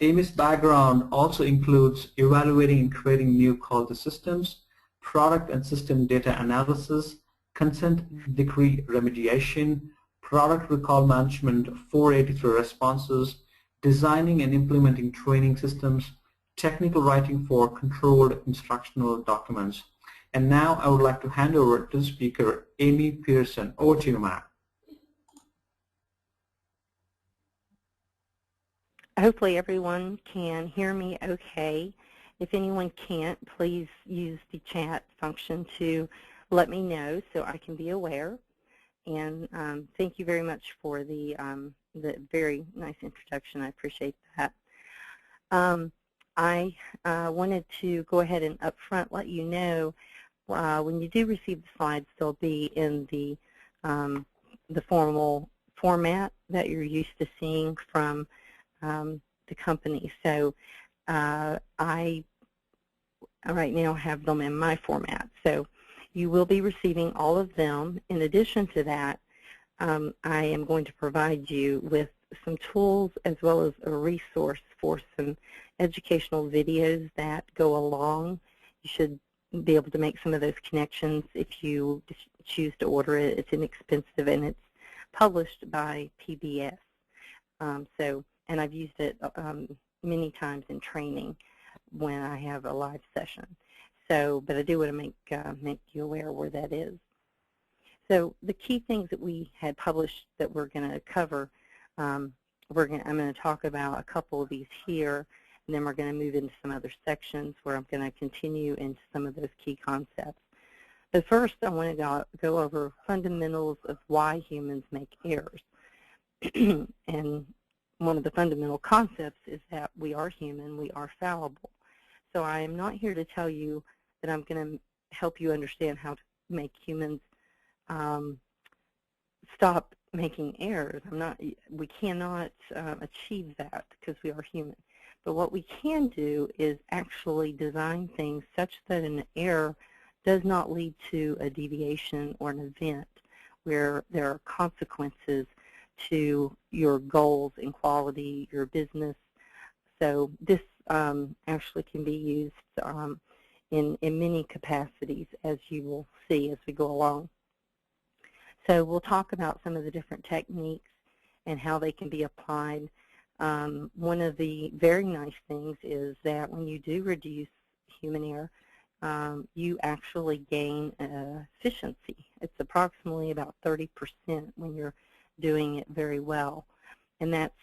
Amy's background also includes evaluating and creating new quality systems, product and system data analysis, consent decree remediation, product recall management, 483 responses, designing and implementing training systems, technical writing for controlled instructional documents. And now I would like to hand over to the speaker, Amy Pearson. Over to you, ma'am. Hopefully everyone can hear me okay. If anyone can't, please use the chat function to let me know so I can be aware. And thank you very much for the very nice introduction. I appreciate that. I wanted to go ahead and up front let you know when you do receive the slides, they'll be in the formal format that you're used to seeing from the company. So I right now have them in my format. So you will be receiving all of them. In addition to that, I am going to provide you with some tools as well as a resource for some educational videos that go along. You should be able to make some of those connections if you choose to order it. It's inexpensive and it's published by PBS. And I've used it many times in training when I have a live session. So, but I do want to make you aware where that is. So the key things that we had published that we're going to cover, I'm going to talk about a couple of these here, and then we're going to move into some other sections where I'm going to continue into some of those key concepts. But first, I want to go over fundamentals of why humans make errors. And one of the fundamental concepts is that we are human, we are fallible. So I am not here to tell you that I'm going to help you understand how to make humans stop making errors. We cannot achieve that because we are human. But what we can do is actually design things such that an error does not lead to a deviation or an event where there are consequences to your goals and quality, your business. So this actually can be used in many capacities, as you will see as we go along. So we'll talk about some of the different techniques and how they can be applied. One of the very nice things is that when you do reduce human error, you actually gain efficiency. It's approximately about 30% when you're doing it very well. And that's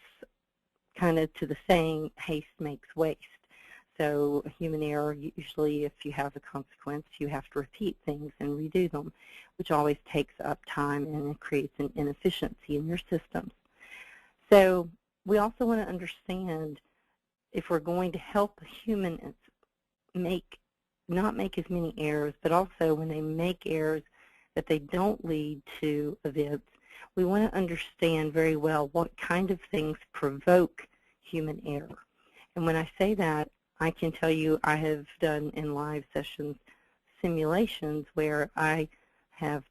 kind of to the saying, haste makes waste. So human error, usually if you have a consequence, you have to repeat things and redo them, which always takes up time and it creates an inefficiency in your systems. So we also want to understand if we're going to help humans not make as many errors, but also when they make errors that they don't lead to events, we want to understand very well what kind of things provoke human error. And when I say that, I can tell you I have done in live sessions simulations where I have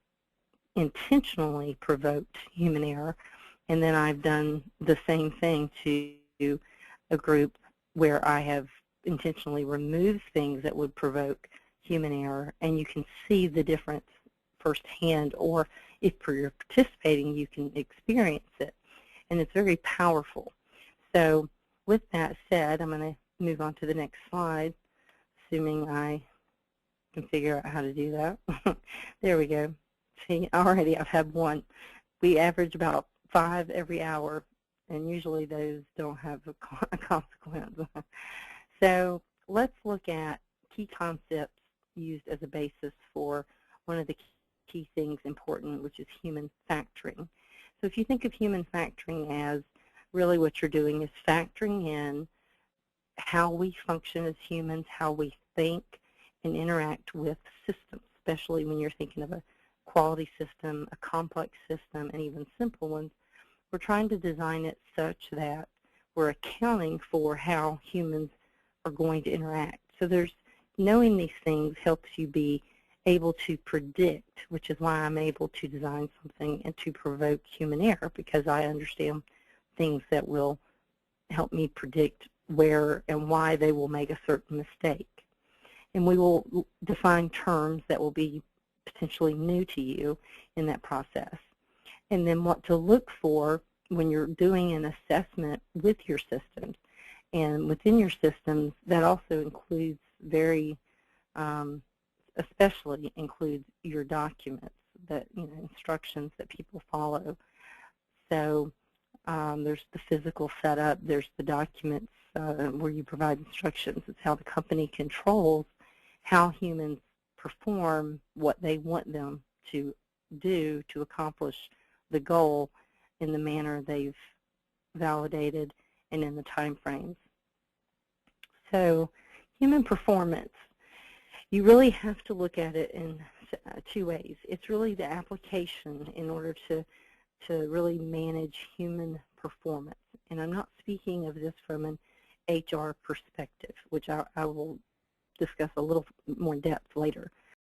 intentionally provoked human error, and then I've done the same thing to a group where I have intentionally removed things that would provoke human error, and you can see the difference firsthand, or if you're participating, you can experience it, and it's very powerful. So with that said, I'm going to move on to the next slide, assuming I can figure out how to do that. There we go. See, already I've had one. We average about 5 every hour, and usually those don't have a consequence. So let's look at key concepts used as a basis for one of the key things important, which is human factoring. So if you think of human factoring as really what you're doing is factoring in how we function as humans, how we think and interact with systems, especially when you're thinking of a quality system, a complex system, and even simple ones. We're trying to design it such that we're accounting for how humans are going to interact. So knowing these things helps you be able to predict, which is why I'm able to design something and to provoke human error, because I understand things that will help me predict where and why they will make a certain mistake. And we will define terms that will be potentially new to you in that process. And then what to look for when you're doing an assessment with your systems. And within your systems, that also includes especially includes your documents, that instructions that people follow. So there's the physical setup, there's the documents where you provide instructions. It's how the company controls how humans perform what they want them to do to accomplish the goal in the manner they've validated and in the time frames. So human performance, you really have to look at it in two ways. It's really the application in order to really manage human performance. And I'm not speaking of this from an HR perspective, which I will discuss a little more in depth later.